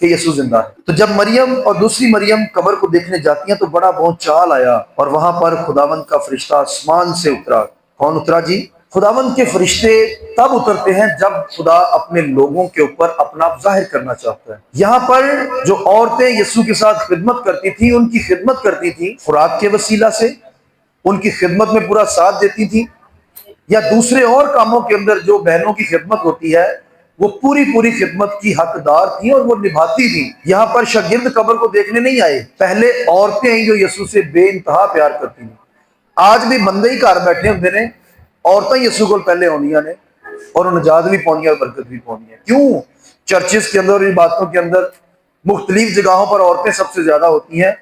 کہ یسوع زندہ ہے۔ تو جب مریم اور دوسری مریم قبر کو دیکھنے جاتی ہیں تو بڑا بھونچال آیا اور وہاں پر خداوند کا فرشتہ آسمان سے اترا۔ کون اترا جی؟ خداوند کے فرشتے تب اترتے ہیں جب خدا اپنے لوگوں کے اوپر اپنا ظاہر کرنا چاہتا ہے۔ یہاں پر جو عورتیں یسوع کے ساتھ خدمت کرتی تھی، ان کی خدمت کرتی تھی خوراک کے وسیلہ سے، ان کی خدمت میں پورا ساتھ دیتی تھی، یا دوسرے اور کاموں کے اندر جو بہنوں کی خدمت ہوتی ہے وہ پوری خدمت کی حقدار تھی اور وہ نبھاتی تھی۔ یہاں پر شاگرد قبر کو دیکھنے نہیں آئے، پہلے عورتیں ہیں جو یسوع سے بے انتہا پیار کرتی ہیں۔ آج بھی بندے ہی گھر بیٹھے ہوتے نے، عورتیں یسوع کو پہلے ہونیاں نے اور نجات بھی پونی اور برکت بھی پونی ہے۔ کیوں؟ چرچز کے اندر اور عبادتوں کے اندر مختلف جگہوں پر عورتیں سب سے زیادہ ہوتی ہیں۔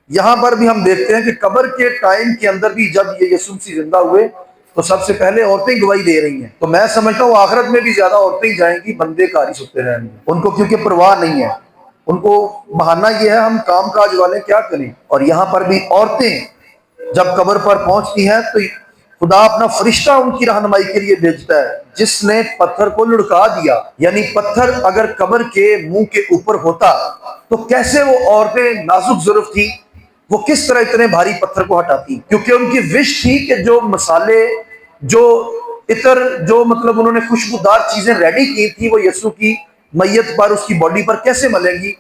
یہاں پر بھی ہم دیکھتے ہیں کہ قبر کے ٹائم کے اندر بھی جب یہ یسوع مسیح زندہ ہوئے تو سب سے پہلے عورتیں گواہی دے رہی ہیں۔ تو میں سمجھتا ہوں آخرت میں بھی زیادہ عورتیں ہی جائیں گی، بندے کار ہی ستے رہیں گے، ان کو کیونکہ پرواہ نہیں ہے، ان کو بہانہ یہ ہے ہم کام کاج والے کیا کریں۔ اور یہاں پر بھی عورتیں جب قبر پر پہنچتی ہیں تو خدا اپنا فرشتہ ان کی رہنمائی کے لیے بھیجتا ہے، جس نے پتھر کو لڑکا دیا۔ یعنی پتھر اگر قبر کے منہ کے اوپر ہوتا تو کیسے وہ عورتیں نازک ظرف تھی، وہ کس طرح اتنے بھاری پتھر کو ہٹاتی، کیونکہ ان کی وش تھی کہ جو مسالے، جو عطر، جو مطلب انہوں نے خوشبودار چیزیں ریڈی کی تھی وہ یسوع کی میت پر، اس کی باڈی پر کیسے ملیں گی،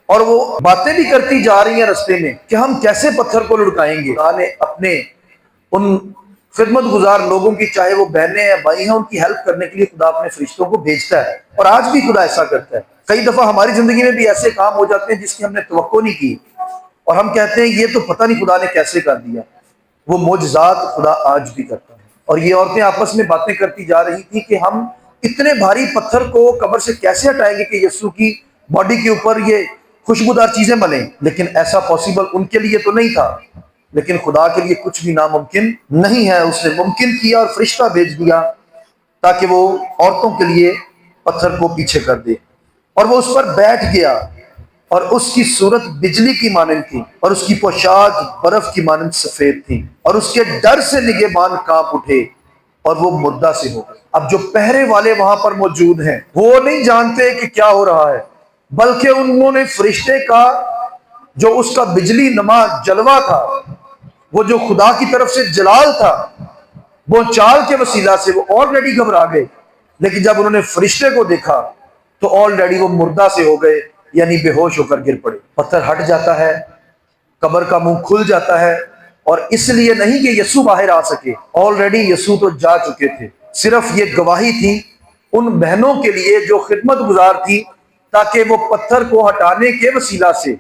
اور وہ باتیں بھی کرتی جا رہی ہیں رستے میں کہ ہم کیسے پتھر کو لڑکائیں گے۔ خدا نے اپنے ان خدمت گزار لوگوں کی، چاہے وہ بہنیں ہیں بھائی ہیں، ان کی ہیلپ کرنے کے لیے خدا اپنے فرشتوں کو بھیجتا ہے، اور آج بھی خدا ایسا کرتا ہے۔ کئی دفعہ ہماری زندگی میں بھی ایسے کام ہو جاتے ہیں جس کی ہم نے توقع نہیں کی، اور ہم کہتے ہیں یہ تو پتہ نہیں خدا نے کیسے کر دیا۔ وہ معجزات خدا آج بھی کرتا ہے۔ اور یہ عورتیں آپس میں باتیں کرتی جا رہی تھی کہ ہم اتنے بھاری پتھر کو قبر سے کیسے ہٹائیں گے کہ یسوع کی باڈی کے اوپر یہ خوشبودار چیزیں ملیں۔ لیکن ایسا پاسبل ان کے لیے تو نہیں تھا، لیکن خدا کے لیے کچھ بھی ناممکن نہیں ہے۔ اس نے ممکن کیا اور فرشتہ بھیج دیا تاکہ وہ عورتوں کے لیے پتھر کو پیچھے کر دے، اور وہ اس پر بیٹھ گیا، اور اس کی صورت بجلی کی مانند تھی، اور اس کی پوشاک برف کی مانند سفید تھی، اور اس کے ڈر سے نگہبان کانپ اٹھے اور وہ مردہ سے ہو گئے۔ اب جو پہرے والے وہاں پر موجود ہیں وہ نہیں جانتے کہ کیا ہو رہا ہے، بلکہ انہوں نے فرشتے کا جو اس کا بجلی نما جلوہ تھا، وہ جو خدا کی طرف سے جلال تھا، وہ چال کے وسیلہ سے وہ آلریڈی گھبرا گئے، لیکن جب انہوں نے فرشتے کو دیکھا تو آلریڈی وہ مردہ سے ہو گئے، یعنی بے ہوش ہو کر گر پڑے۔ پتھر ہٹ جاتا ہے، قبر کا منہ کھل جاتا ہے، اور اس لیے نہیں کہ یسوع باہر آ سکے، آلریڈی یسوع تو جا چکے تھے۔ صرف یہ گواہی تھی ان بہنوں کے لیے جو خدمت گزار تھی، تاکہ وہ پتھر کو ہٹانے کے وسیلہ سے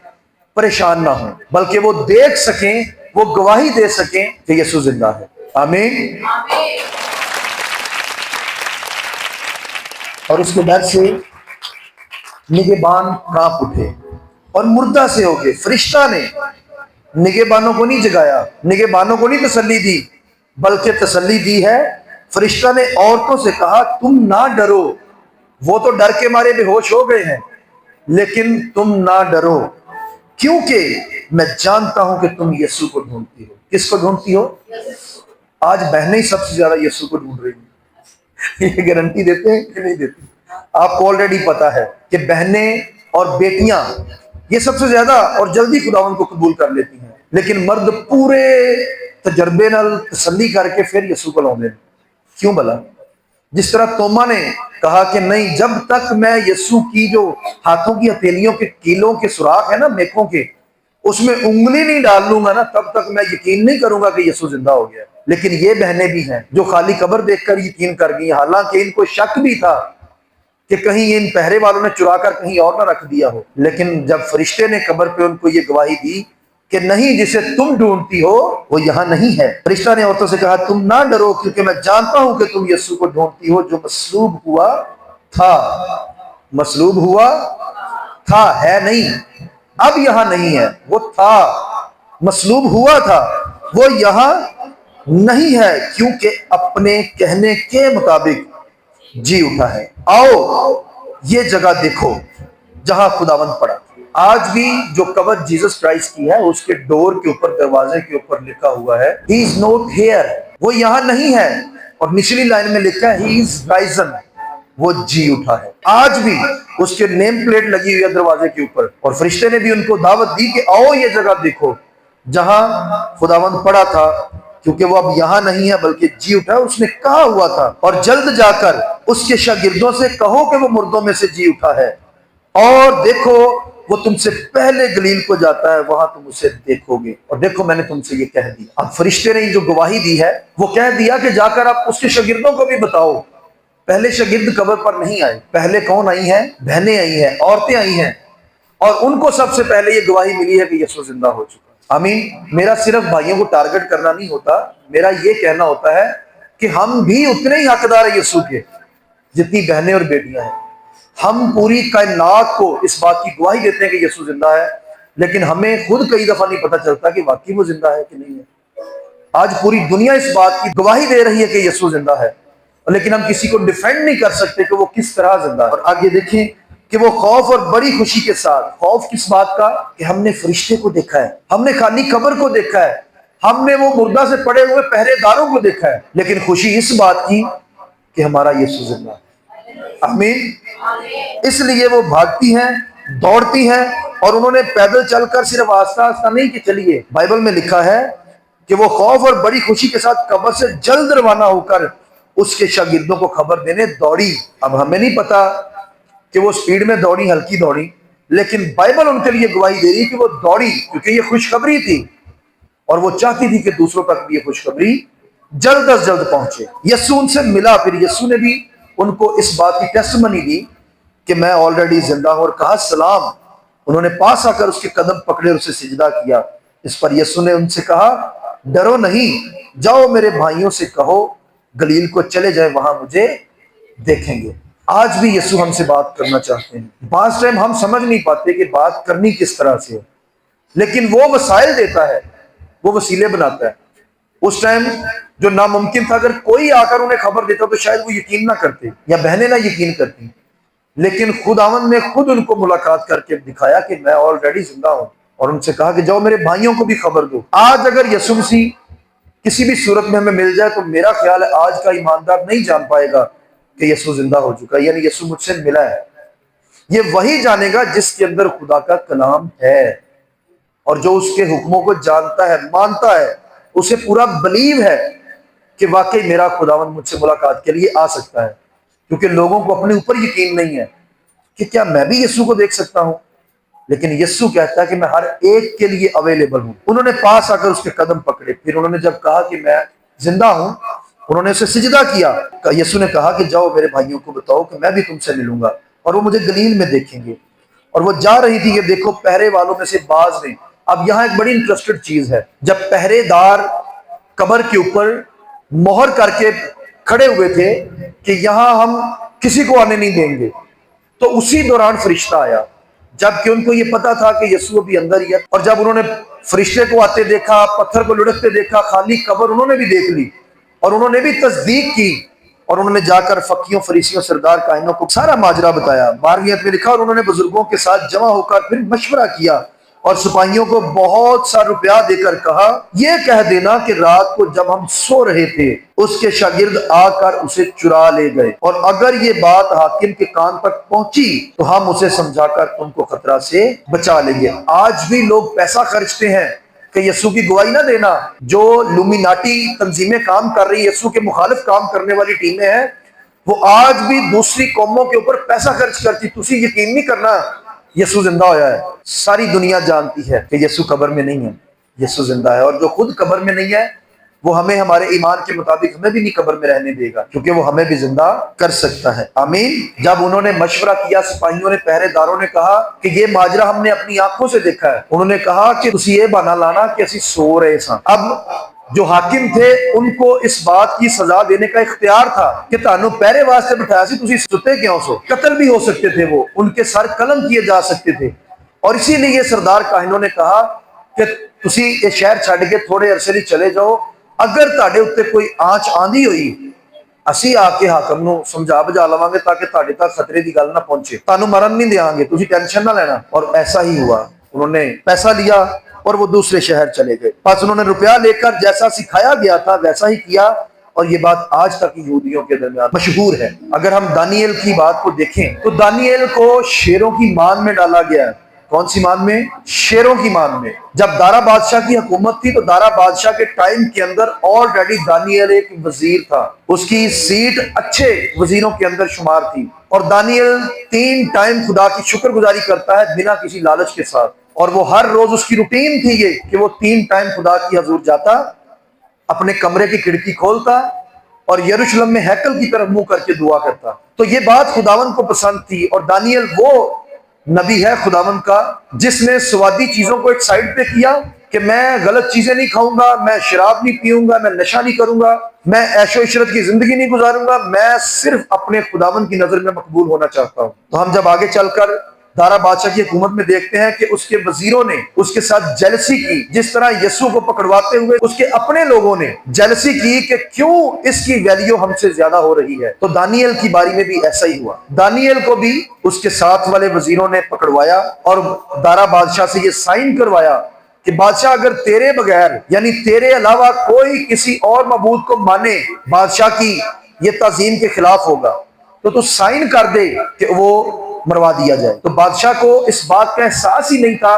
پریشان نہ ہوں، بلکہ وہ دیکھ سکیں، وہ گواہی دے سکیں کہ یسوع زندہ ہے۔ آمین۔ اور اس کے ڈر سے نگہبان کانپ اٹھے اور مردہ سے ہو گئے۔ فرشتہ نے نگہبانوں کو نہیں جگایا، نگہبانوں کو نہیں تسلی دی، بلکہ تسلی دی ہے فرشتہ نے عورتوں سے کہا تم نہ ڈرو۔ وہ تو ڈر کے مارے بے ہوش ہو گئے ہیں، لیکن تم نہ ڈرو، کیونکہ میں جانتا ہوں کہ تم یسوع کو ڈھونڈتی ہو۔ کس کو ڈھونڈتی ہو؟ آج بہنیں سب سے زیادہ یسوع کو ڈھونڈ رہی ہیں۔ یہ گارنٹی دیتے ہیں کہ نہیں دیتے؟ آپ کو آلریڈی پتا ہے کہ بہنیں اور بیٹیاں یہ سب سے زیادہ اور جلدی خداوند کو قبول کر لیتی ہیں، لیکن مرد پورے تجربے نال تسلی کر کے پھر یسوع کو لاؤندے ہیں۔ کیوں بھلا؟ جس طرح توما نے کہا کہ نہیں، جب تک میں یسوع کی جو ہاتھوں کی ہتھیلیوں کے کیلوں کے سوراخ ہے نا، میکوں کے، اس میں انگلی نہیں ڈال لوں گا نا، تب تک میں یقین نہیں کروں گا کہ یسوع زندہ ہو گیا۔ لیکن یہ بہنیں بھی ہیں جو خالی قبر دیکھ کر یقین کر گئی، حالانکہ ان کو شک بھی تھا کہ کہیں ان پہرے والوں نے چرا کر کہیں اور نہ رکھ دیا ہو۔ لیکن جب فرشتے نے قبر پہ ان کو یہ گواہی دی کہ نہیں، جسے تم ڈھونڈتی ہو وہ یہاں نہیں ہے، فرشتہ نے عورتوں سے کہا تم نہ ڈرو، کیونکہ میں جانتا ہوں کہ تم یسوع کو ڈھونڈتی ہو جو مصلوب ہوا تھا۔ مصلوب ہوا تھا، ہے نہیں، اب یہاں نہیں ہے، وہ تھا، مصلوب ہوا تھا، وہ یہاں نہیں ہے، کیونکہ اپنے کہنے کے مطابق جی اٹھا ہے۔ آؤ یہ جگہ دیکھو جہاں خداوند پڑا۔ آج بھی جو قبر جیسس کرائسٹ کی ہے، اس کے ڈور کے اوپر، دروازے کے اوپر لکھا ہوا ہے He is not here، وہ یہاں نہیں ہے، اور نچلی لائن میں لکھا ہے He is risen، وہ جی اٹھا ہے۔ آج بھی اس کے نیم پلیٹ لگی ہوئی ہے دروازے کے اوپر، اور فرشتے نے بھی ان کو دعوت دی کہ آؤ یہ جگہ دیکھو جہاں خداوند پڑا تھا، کیونکہ وہ اب یہاں نہیں ہے بلکہ جی اٹھا ہے، اس نے کہا ہوا تھا، اور جلد جا کر اس کے شاگردوں سے کہو کہ وہ مردوں میں سے جی اٹھا ہے، اور دیکھو وہ تم سے پہلے گلیل کو جاتا ہے، وہاں تم اسے دیکھو گے، اور دیکھو میں نے تم سے یہ کہہ دیا۔ اب فرشتے نے جو گواہی دی ہے وہ کہہ دیا کہ جا کر آپ اس کے شاگردوں کو بھی بتاؤ۔ پہلے شاگرد قبر پر نہیں آئے، پہلے کون آئی ہیں؟ بہنیں آئی ہیں، عورتیں آئی ہیں، اور ان کو سب سے پہلے یہ گواہی ملی ہے کہ یسوع زندہ ہو چکا۔ آمین۔ میرا صرف بھائیوں کو ٹارگٹ کرنا نہیں ہوتا، میرا یہ کہنا ہوتا ہے کہ ہم بھی اتنے ہی حقدار ہیں یسوع کے جتنی بہنیں اور بیٹیاں ہیں۔ ہم پوری کائنات کو اس بات کی گواہی دیتے ہیں کہ یسوع زندہ ہے، لیکن ہمیں خود کئی دفعہ نہیں پتہ چلتا کہ واقعی وہ زندہ ہے کہ نہیں ہے۔ آج پوری دنیا اس بات کی گواہی دے رہی ہے کہ یسوع زندہ ہے، لیکن ہم کسی کو ڈیفینڈ نہیں کر سکتے کہ وہ کس طرح زندہ ہے۔ اور آگے دیکھیں کہ وہ خوف اور بڑی خوشی کے ساتھ، خوف کس بات کا؟ کہ ہم نے فرشتے کو دیکھا ہے، ہم نے خالی قبر کو دیکھا ہے، ہم نے وہ مردہ سے پڑے ہوئے پہرے داروں کو دیکھا ہے، لیکن خوشی اس بات کی کہ ہمارا یسوع زندہ ہے۔ آمین۔ اس لیے وہ بھاگتی ہیں، دوڑتی ہیں، اور انہوں نے پیدل چل کر صرف آہستہ آہستہ نہیں کہ چلیے، بائبل میں لکھا ہے کہ وہ خوف اور بڑی خوشی کے ساتھ قبر سے جلد روانہ ہو کر اس کے شاگردوں کو خبر دینے دوڑی۔ اب ہمیں نہیں پتا کہ وہ سپیڈ میں دوڑی، ہلکی دوڑی، لیکن بائبل ان کے لیے گواہی دے رہی کہ وہ دوڑی، کیونکہ یہ خوشخبری تھی اور وہ چاہتی تھی کہ دوسروں تک بھی یہ خوشخبری جلد از جلد پہنچے۔ یسوع ان سے ملا، پھر یسوع نے بھی ان کو اس بات کی ٹیسٹمنی دی کہ میں آلریڈی زندہ ہوں، اور کہا سلام۔ انہوں نے پاس آ کر اس کے قدم پکڑے اور اسے سجدہ کیا۔ اس پر یسوع نے ان سے کہا ڈرو نہیں، جاؤ میرے بھائیوں سے کہو گلیل کو چلے جائیں، وہاں مجھے دیکھیں گے۔ آج بھی یسوع ہم سے بات کرنا چاہتے ہیں۔ بعض ٹائم ہم سمجھ نہیں پاتے کہ بات کرنی کس طرح سے ہے، لیکن وہ وسائل دیتا ہے، وہ وسیلے بناتا ہے۔ اس ٹائم جو ناممکن تھا، اگر کوئی آ کر انہیں خبر دیتا تو شاید وہ یقین نہ کرتے یا بہنیں نہ یقین کرتی، لیکن خداوند نے خود ان کو ملاقات کر کے دکھایا کہ میں آلریڈی زندہ ہوں، اور ان سے کہا کہ جاؤ میرے بھائیوں کو بھی خبر دو۔ آج اگر یسوع مسیح کسی بھی صورت میں ہمیں مل جائے تو میرا خیال ہے آج کا ایماندار نہیں جان پائے گا کہ یسوع زندہ ہو چکا، یعنی یسوع مجھ سے ملا ہے۔ یہ وہی جانے گا جس کے اندر خدا کا کلام ہے، اور جو اس کے حکموں کو جانتا ہے، مانتا ہے، اسے پورا بلیو ہے کہ واقعی میرا خداوند مجھ سے ملاقات کے لیے آ سکتا ہے۔ کیونکہ لوگوں کو اپنے اوپر یقین نہیں ہے کہ کیا میں بھی یسوع کو دیکھ سکتا ہوں، لیکن یسوع کہتا ہے کہ میں ہر ایک کے لیے اویلیبل ہوں۔ انہوں نے پاس آ کر اس کے قدم پکڑے، پھر انہوں نے جب کہا کہ میں زندہ ہوں، انہوں نے اسے سجدہ کیا۔ یسوع نے کہا کہ جاؤ میرے بھائیوں کو بتاؤ کہ میں بھی تم سے ملوں گا، اور وہ مجھے گلیل میں دیکھیں گے۔ اور وہ جا رہی تھی کہ دیکھو پہرے والوں میں سے بعض نے، اب یہاں ایک بڑی انٹرسٹڈ چیز ہے، جب پہرے دار قبر کے اوپر مہر کر کے کھڑے ہوئے تھے کہ یہاں ہم کسی کو آنے نہیں دیں گے، تو اسی دوران فرشتہ آیا، جبکہ ان کو یہ پتا تھا کہ یسوع بھی اندر ہی ہے۔ اور جب انہوں نے فرشتے کو آتے دیکھا، پتھر کو لڑکتے دیکھا، خالی قبر انہوں نے بھی دیکھ لی، اور انہوں نے بھی تصدیق کی، اور انہوں نے جا کر فقیوں، فریسیوں، سردار کاہنوں کو سارا ماجرا بتایا۔ 12ویں آیت میں لکھا اور انہوں نے بزرگوں کے ساتھ جمع ہو کر پھر مشورہ کیا اور سپاہیوں کو بہت سا روپیہ دے کر کہا یہ کہہ دینا کہ رات کو جب ہم سو رہے تھے اس کے شاگرد آ کر اسے چرا لے گئے، اور اگر یہ بات حاکم کے کان تک پہنچی تو ہم اسے سمجھا کر ان کو خطرہ سے بچا لیں گے۔ آج بھی لوگ پیسہ خرچتے ہیں کہ یسوع کی گواہی نہ دینا۔ جو لومیناٹی تنظیمیں کام کر رہی، یسوع کے مخالف کام کرنے والی ٹیمیں ہیں، وہ آج بھی دوسری قوموں کے اوپر پیسہ خرچ کرتی۔ تسی یقین نہیں کرنا یسوع زندہ ہویا ہے۔ ساری دنیا جانتی ہے کہ یسوع قبر میں نہیں ہے، یسوع زندہ ہے، اور جو خود قبر میں نہیں ہے وہ ہمیں ہمارے ایمان کے مطابق ہمیں بھی نہیں قبر میں رہنے دے گا، کیونکہ وہ ہمیں بھی زندہ کر سکتا ہے۔ آمین۔ جب انہوں نے مشورہ کیا، سپاہیوں نے، پہرے داروں نے کہا کہ یہ ماجرا ہم نے اپنی آنکھوں سے دیکھا ہے، انہوں نے کہا کہ تسی یہ بہانہ لانا کہ اسی سو رہے ساں۔ اب جو حاکم تھے ان کو اس بات کی سزا دینے کا اختیار تھا کہ تانوں پہرے واسطے بٹھایا سی، تسی ستے کیوں سو؟ قتل بھی ہو سکتے تھے، وہ ان کے سر قلم کیے جا سکتے تھے، اور اسی لیے سردار کاہنوں نے کہا کہ تسی یہ شہر چھڈ کے تھوڑے عرصے لیے چلے جاؤ، اگر تہاڈے اوتے کوئی آنچ آندی ہوئی اسی آ کے حاکم نو سمجھا بجا لواں گے تاکہ تہاڈے تک خطرے دی گل نہ پہنچے، تانوں مرن نہیں دیاں گے، تسی ٹینشن نہ لینا۔ اور ایسا ہی ہوا، انہوں نے پیسہ لیا اور وہ دوسرے شہر چلے گئے۔ پس انہوں نے روپیہ لے کر جیسا سکھایا گیا تھا ویسا ہی کیا، اور یہ بات آج تک یہودیوں کے درمیان مشہور ہے۔ اگر ہم دانیل کی بات کو دیکھیں تو دانیل کو شیروں کی مان میں ڈالا گیا ہے۔ کون سی مان میں؟ شیروں کی مان میں۔ جب دارا بادشاہ کی حکومت تھی تو دارا بادشاہ کے ٹائم کے اندر آلریڈی دانیل ایک وزیر تھا، اس کی سیٹ اچھے وزیروں کے اندر شمار تھی، اور دانیل 3 ٹائم خدا کی شکر گزاری کرتا ہے بنا کسی لالچ کے ساتھ، اور وہ ہر روز اس کی روٹین تھی یہ کہ وہ 3 ٹائم خدا کی حضور جاتا، اپنے کمرے کی کھڑکی کھولتا اور یروشلم میں ہیکل کی طرف منہ کر کے دعا کرتا۔ تو یہ بات خداوند کو پسند تھی، اور دانیل وہ نبی ہے خداوند کا جس نے سوادی چیزوں کو ایک سائڈ پہ کیا کہ میں غلط چیزیں نہیں کھاؤں گا، میں شراب نہیں پیوں گا، میں نشہ نہیں کروں گا، میں عیش و عشرت کی زندگی نہیں گزاروں گا، میں صرف اپنے خداوند کی نظر میں مقبول ہونا چاہتا ہوں۔ تو ہم جب آگے چل کر دارا بادشاہ کی حکومت میں دیکھتے ہیں کہ اس کے وزیروں نے اس کے ساتھ جیلسی کی، جس طرح یسوع کو پکڑواتے ہوئے اس کے اپنے لوگوں نے جیلسی کی کہ کیوں اس کی ویلیو ہم سے زیادہ ہو رہی ہے۔ تو دانیل کی باری میں بھی ایسا ہی ہوا، دانیل کو بھی اس کے ساتھ والے وزیروں نے پکڑوایا اور دارا بادشاہ سے یہ سائن کروایا کہ بادشاہ اگر تیرے بغیر یعنی تیرے علاوہ کوئی کسی اور معبود کو مانے بادشاہ کی یہ تعظیم کے خلاف ہوگا تو سائن کر دے کہ وہ مروا دیا جائے۔ تو بادشاہ کو اس بات کا احساس ہی نہیں تھا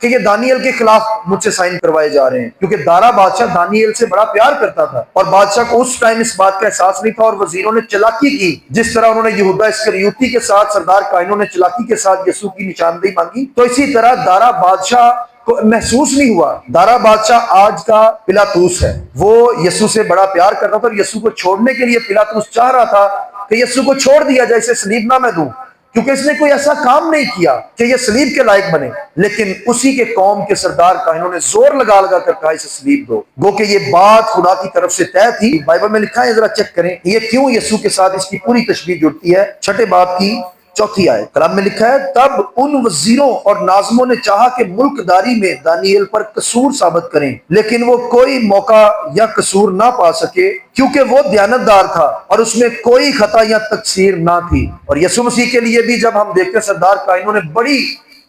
کہ یہ دانیل کے خلاف مجھ سے سائن کروائے جا رہے ہیں، کیونکہ دارا بادشاہ دانیل سے بڑا پیار کرتا تھا، اور بادشاہ کو اس ٹائم اس بات کا احساس نہیں تھا، اور وزیروں نے چلاکی کی، جس طرح انہوں نے یہودا اسکریوتی کے ساتھ سردار کائنوں نے چلاکی کے ساتھ یسوع کی نشاندہی مانگی، تو اسی طرح دارا بادشاہ کو محسوس نہیں ہوا۔ دارا بادشاہ آج کا پلاطوس ہے، وہ یسوع سے بڑا پیار کرتا تھا، اور یسوع کو چھوڑنے کے لیے پلاطوس چاہ رہا تھا کہ یسوع کو چھوڑ دیا جائے، اسے صلیب نہ میں دوں، کیونکہ اس نے کوئی ایسا کام نہیں کیا کہ یہ صلیب کے لائق بنے، لیکن اسی کے قوم کے سردار کاہنوں نے زور لگا لگا کر کہا اسے صلیب دو، گو کہ یہ بات خدا کی طرف سے طے تھی۔ بائبل میں لکھا ہے، ذرا چیک کریں یہ کیوں یسوع کے ساتھ اس کی پوری تشبیہ جڑتی ہے۔ 6 باب کی 4 آیت کلام میں لکھا ہے، تب ان وزیروں اور ناظموں نے چاہا کہ ملک داری میں دانیل پر قصور ثابت کریں، لیکن وہ کوئی موقع یا قصور نہ پا سکے، کیونکہ وہ دیانتدار تھا اور اس میں کوئی خطا یا تقصیر نہ تھی۔ اور یسوع مسیح کے لیے بھی جب ہم دیکھتے ہیں سردار کائنوں نے بڑی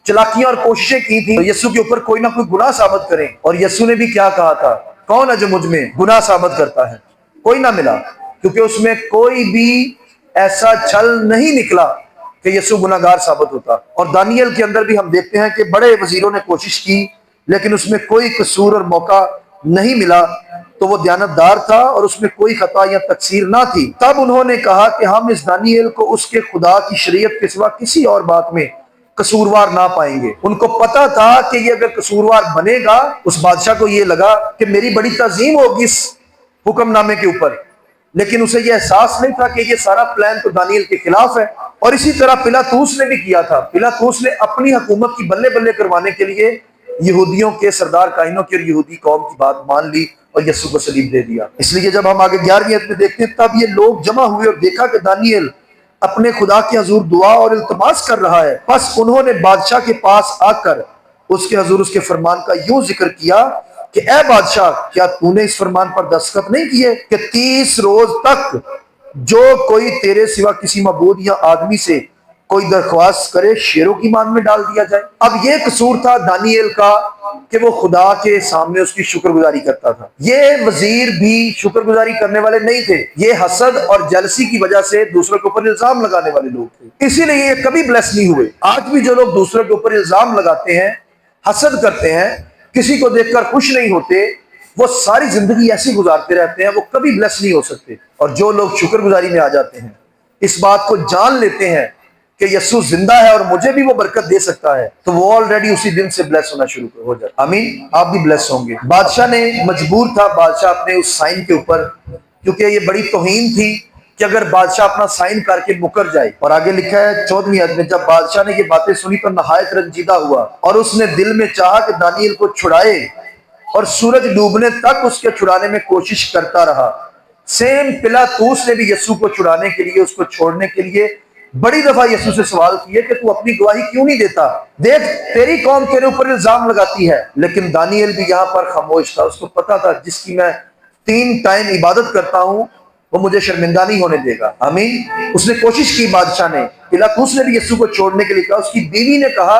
چلاکیاں اور کوششیں کی تھی یسوع کے اوپر کوئی نہ کوئی گناہ ثابت کریں، اور یسوع نے بھی کیا کہا تھا، کون ہے جو مجھ میں گناہ ثابت کرتا ہے؟ کوئی نہ ملا، کیونکہ اس میں کوئی بھی ایسا چھل نہیں نکلا کہ یسوع گناہگار ثابت ہوتا۔ اور دانیل کے اندر بھی ہم دیکھتے ہیں کہ بڑے وزیروں نے کوشش کی لیکن اس میں کوئی قصور اور موقع نہیں ملا، تو وہ دیانتدار تھا اور اس میں کوئی خطا یا تقصیر نہ تھی۔ تب انہوں نے کہا کہ ہم اس دانیل کو اس کے خدا کی شریعت کے سوا کسی اور بات میں قصوروار نہ پائیں گے۔ ان کو پتا تھا کہ یہ اگر قصوروار بنے گا، اس بادشاہ کو یہ لگا کہ میری بڑی تعظیم ہوگی اس حکم نامے کے اوپر، لیکن اسے یہ احساس نہیں تھا کہ یہ سارا پلان تو دانیل کے خلاف ہے۔ اور اسی طرح پلاطوس نے بھی کیا تھا، پلاطوس نے اپنی حکومت کی بلے بلے کروانے کے لیے یہودیوں کے سردار کاہنوں کی اور یہودی قوم کی بات مان لی اور یسوع کو صلیب دے دیا۔ اس لیے جب ہم آگے 11ویں آیت میں دیکھتے ہیں، تب یہ لوگ جمع ہوئے اور دیکھا کہ دانیل اپنے خدا کے حضور دعا اور التماس کر رہا ہے، پس انہوں نے بادشاہ کے پاس آ کر اس کے حضور اس کے فرمان کا یوں ذکر کیا کہ اے بادشاہ، کیا تو نے اس فرمان پر دستخط نہیں کیے کہ 30 روز تک جو کوئی تیرے سوا کسی معبود یا آدمی سے کوئی درخواست کرے شیروں کی مان میں ڈال دیا جائے؟ اب یہ قصور تھا دانیل کا کہ وہ خدا کے سامنے اس کی شکر گزاری کرتا تھا۔ یہ وزیر بھی شکر گزاری کرنے والے نہیں تھے، یہ حسد اور جلسی کی وجہ سے دوسروں کے اوپر الزام لگانے والے لوگ تھے، اسی لیے یہ کبھی بلیس نہیں ہوئے۔ آج بھی جو لوگ دوسروں کے اوپر الزام لگاتے ہیں، حسد کرتے ہیں، کسی کو دیکھ کر خوش نہیں ہوتے، وہ ساری زندگی ایسی گزارتے رہتے ہیں، وہ کبھی بلیس نہیں ہو سکتے۔ اور جو لوگ شکر گزاری میں آ جاتے ہیں، اس بات کو جان لیتے ہیں کہ یسوع زندہ ہے اور مجھے بھی وہ برکت دے سکتا ہے، تو وہ آلریڈی اسی دن سے بلیس ہونا شروع ہو جاتا ہے۔ آمین، آپ بھی بلیس ہوں گے۔ بادشاہ نے مجبور تھا بادشاہ اپنے اس سائن کے اوپر، کیونکہ یہ بڑی توہین تھی کہ اگر بادشاہ اپنا سائن کر کے مکر جائے۔ اور آگے لکھا ہے 14ویں آیت میں، جب بادشاہ نے یہ باتیں سنی تو نہایت رنجیدہ ہوا، اور اس نے دل میں چاہا کہ دانیل کو چھڑائے، اور سورج ڈوبنے تک اس کے چھڑانے میں کوشش کرتا رہا۔ سیم پلاطوس نے بھی یسوع کو چھڑانے کے لیے، اس کو چھوڑنے کے لیے بڑی دفعہ یسوع سے سوال کیے کہ تو اپنی گواہی کیوں نہیں دیتا؟ دیکھ تیری قوم تیرے اوپر الزام لگاتی ہے۔ لیکن دانیل بھی یہاں پر خاموش تھا، اس کو پتا تھا جس کی میں 3 ٹائم عبادت کرتا ہوں وہ مجھے شرمندہ نہیں ہونے دے گا۔ آمین۔ اس نے کوشش کی، بادشاہ نے، پلاطوس نے بھی یسوع کو چھوڑنے کے لیے کہا، اس کی بیوی نے کہا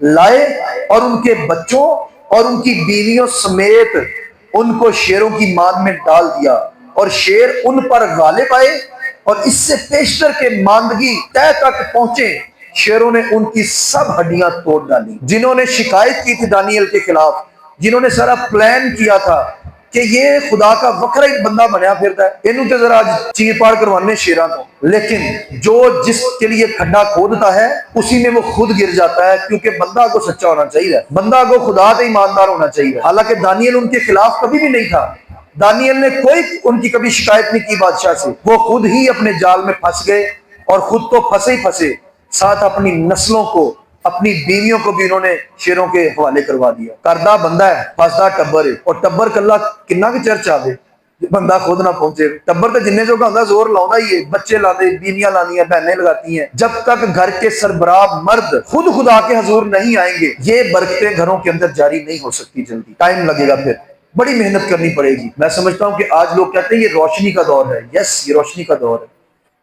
لائے اور ان کے بچوں اور ان کی بیویوں سمیت ان کو شیروں کی مان میں ڈال دیا، اور شیر ان پر غالب آئے اور اس سے پیشتر کے ماندگی طے تک پہنچے، شیروں نے ان کی سب ہڈیاں توڑ ڈالی۔ جنہوں نے شکایت کی تھی دانیل کے خلاف، جنہوں نے سارا پلان کیا تھا کہ یہ خدا کا وکرا ایک بندہ بنیا پھرتا ہے، انہوں تے ذرا چیر پاڑ کروانے شیراں کو، لیکن جو جس کے لیے کھڈا کھودتا ہے اسی میں وہ خود گر جاتا ہے، کیونکہ بندہ کو سچا ہونا چاہیے، بندہ کو خدا تے ایماندار ہونا چاہیے۔ حالانکہ دانیل ان کے خلاف کبھی بھی نہیں تھا، دانیل نے کوئی ان کی کبھی شکایت نہیں کی بادشاہ سے، وہ خود ہی اپنے جال میں پھنس گئے، اور خود تو پھنسے ہی پھنسے، ساتھ اپنی نسلوں کو، اپنی بیویوں کو بھی انہوں نے شیروں کے حوالے کروا دیا۔ کردہ بندہ ہے، پھنسدا ٹبر ہے، اور ٹبر کلا کنا کی چرچ آوے بندہ خود نہ پہنچے۔ ٹبر تو جننے جو کہ زور لاؤں ہی ہے، بچے لاندے، بیویاں لانی ہیں، بہنیں لگاتی ہیں، جب تک گھر کے سربراہ مرد خود خدا کے حضور نہیں آئیں گے یہ برکتیں گھروں کے اندر جاری نہیں ہو سکتی، جلدی ٹائم لگے گا، پھر بڑی محنت کرنی پڑے گی۔ میں سمجھتا ہوں کہ آج لوگ کہتے ہیں یہ روشنی کا دور ہے، یس یہ روشنی کا دور ہے،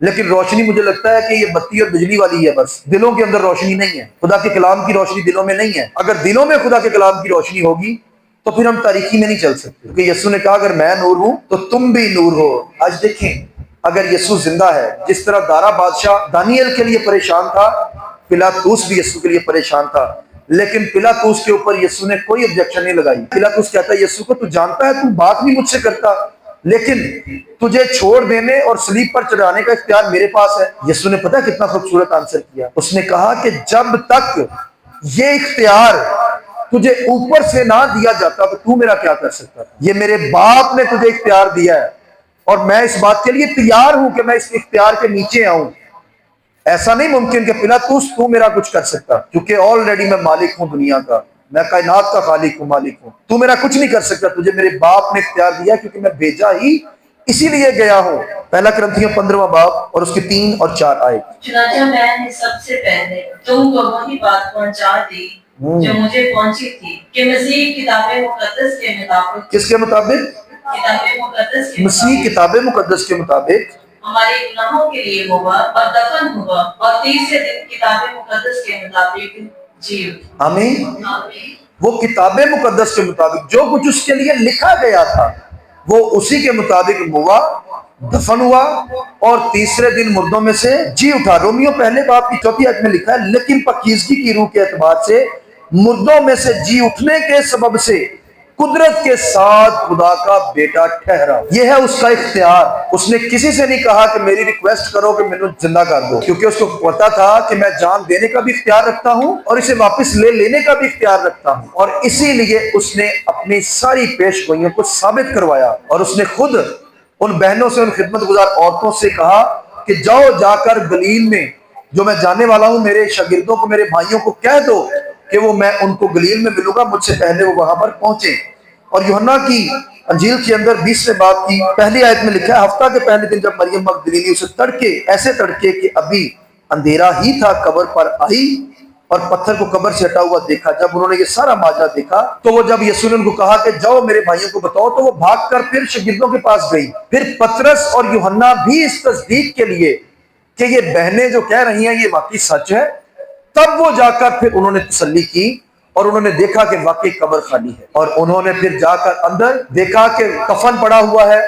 لیکن روشنی مجھے لگتا ہے کہ یہ بتی اور بجلی والی ہے، بس دلوں کے اندر روشنی نہیں ہے، خدا کے کلام کی روشنی دلوں میں نہیں ہے۔ اگر دلوں میں خدا کے کلام کی روشنی ہوگی تو پھر ہم تاریکی میں نہیں چل سکتے، کیونکہ یسوع نے کہا اگر میں نور ہوں تو تم بھی نور ہو۔ آج دیکھیں اگر یسوع زندہ ہے، جس طرح دارا بادشاہ دانیل کے لیے پریشان تھا، پلاطوس بھی یسوع کے لیے پریشان تھا، لیکن پلاطوس کے اوپر یسوع نے کوئی objection نہیں لگائی۔ پلاطوس کہتا ہے یسوع کو تو جانتا ہے تو بات بھی مجھ سے کرتا، لیکن تجھے چھوڑ دینے اور صلیب پر چڑھانے کا اختیار میرے پاس ہے۔ یسوع نے پتہ کتنا خوبصورت آنسر کیا، اس نے کہا کہ جب تک یہ اختیار تجھے اوپر سے نہ دیا جاتا تو میرا کیا کر سکتا تھا؟ یہ میرے باپ نے تجھے اختیار دیا ہے، اور میں اس بات کے لیے تیار ہوں کہ میں اس اختیار کے نیچے آؤں۔ ایسا نہیں ممکن کہ پلاطوس تو میرا کچھ کر سکتا، کیونکہ آلریڈی میں مالک ہوں دنیا کا، میں کائنات کا خالق ہوں، مالک ہوں، تو میرا کچھ نہیں کر سکتا، تجھے میرے باپ نے اختیار دیا کیونکہ میں بھیجا ہی اسی لیے گیا ہوں۔ پہلا کرنتھیوں 15واں باب اور اس کی 3 اور 4 آیت۔ چنانچہ میں نے سب سے پہلے تم کو وہی بات پہنچا دی جو مجھے پہنچی تھی کہ مسیح کتاب مقدس کے مطابق، کس کے مطابق؟ کتاب مقدس کے مسیح مطابق کتاب مقدس کے مطابق ہمارے گناہوں کے لیے ہوا اور دفن ہوا، اور تیسرے دن کتاب مقدس کے مطابق جی اٹھا۔ آمین۔ آمین۔ وہ کتاب مقدس کے مطابق جو کچھ اس کے لیے لکھا گیا تھا وہ اسی کے مطابق ہوا، دفن ہوا، اور تیسرے دن مردوں میں سے جی اٹھا۔ رومیو پہلے باب کی 4 آیت میں لکھا ہے لیکن پاکیزگی کی روح کے اعتبار سے مردوں میں سے جی اٹھنے کے سبب سے قدرت کے ساتھ خدا کا بیٹا ٹھہرا۔ یہ ہے اس کا اختیار۔ اس نے کسی سے نہیں کہا کہ میری ریکویسٹ کرو کہ میں نے زندہ کر دو، کیونکہ اس کو پتا تھا کہ میں جان دینے کا بھی اختیار رکھتا ہوں اور اسے واپس لے لینے کا بھی اختیار رکھتا ہوں، اور اسی لیے اس نے اپنی ساری پیش گوئیوں کو ثابت کروایا، اور اس نے خود ان بہنوں سے، ان خدمت گزار عورتوں سے کہا کہ جاؤ جا کر گلیل میں جو میں جانے والا ہوں، میرے شاگردوں کو، میرے بھائیوں کو کہہ دو کہ وہ میں ان کو گلیل میں ملوں گا، مجھ سے پہلے وہ وہاں پر پہنچے۔ اور یوحنا کی انجیل کے اندر 20ویں باب کی پہلی آیت میں لکھا ہے ہفتہ کے پہلے دن جب مریم مگدلینی اسے تڑکے، ایسے تڑکے کہ ابھی اندھیرا ہی تھا، قبر پر آئی اور پتھر کو قبر سے ہٹا ہوا دیکھا۔ جب انہوں نے یہ سارا ماجرا دیکھا تو وہ جب یسوع نے ان کو کہا کہ جاؤ میرے بھائیوں کو بتاؤ، تو وہ بھاگ کر پھر شاگردوں کے پاس گئی۔ پھر پطرس اور یوحنا بھی اس تصدیق کے لیے کہ یہ بہنیں جو کہہ رہی ہیں یہ واقعی سچ ہے، تب وہ جا کر پھر انہوں نے تسلی کی اور انہوں نے دیکھا کہ واقعی قبر خالی ہے، اور انہوں نے پھر جا کر اندر دیکھا کہ کفن پڑا ہوا ہے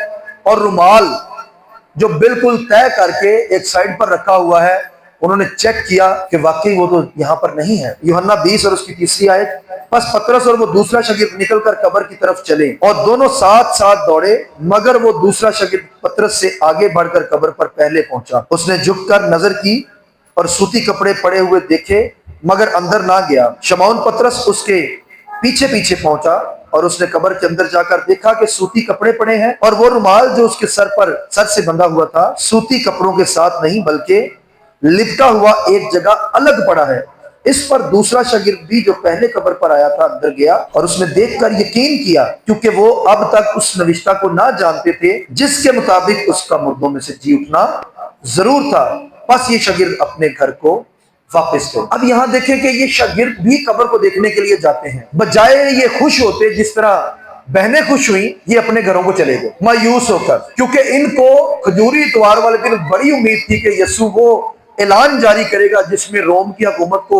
اور رومال جو بالکل طے کر کے ایک سائڈ پر رکھا ہوا ہے۔ انہوں نے چیک کیا کہ واقعی وہ تو یہاں پر نہیں ہے۔ یوحنا 20 اور اس کی 3 آیت۔ پس پطرس اور وہ دوسرا شاگرد نکل کر قبر کی طرف چلے اور دونوں ساتھ ساتھ دوڑے، مگر وہ دوسرا شاگرد پطرس سے آگے بڑھ کر قبر پر پہلے پہنچا۔ اس نے جھک کر نظر کی اور سوتی کپڑے پڑے ہوئے دیکھے، مگر اندر نہ گیا۔ شمعون پطرس اس کے پیچھے پیچھے پہنچا اور اس نے قبر کے اندر جا کر دیکھا کہ سوتی کپڑے پڑے ہیں، اور وہ رومال جو اس کے سر سے بندھا ہوا تھا سوتی کپڑوں کے ساتھ نہیں بلکہ لپٹا ہوا ایک جگہ الگ پڑا ہے۔ اس پر دوسرا شاگرد بھی جو پہلے قبر پر آیا تھا اندر گیا، اور اس نے دیکھ کر یقین کیا، کیونکہ وہ اب تک اس نوشتہ کو نہ جانتے تھے جس کے مطابق اس کا مردوں میں سے جی اٹھنا ضرور تھا۔ پس یہ شاگرد اپنے گھر کو واپس گئے۔ اب یہاں دیکھیں کہ یہ شاگرد بھی قبر کو دیکھنے کے لیے جاتے ہیں، بجائے یہ خوش ہوتے جس طرح بہنیں خوش ہوئیں، یہ اپنے گھروں کو چلے گئے مایوس ہو کر، کیونکہ ان کو کھجوری اتوار والے دن بڑی امید تھی کہ یسوع وہ اعلان جاری کرے گا جس میں روم کی حکومت کو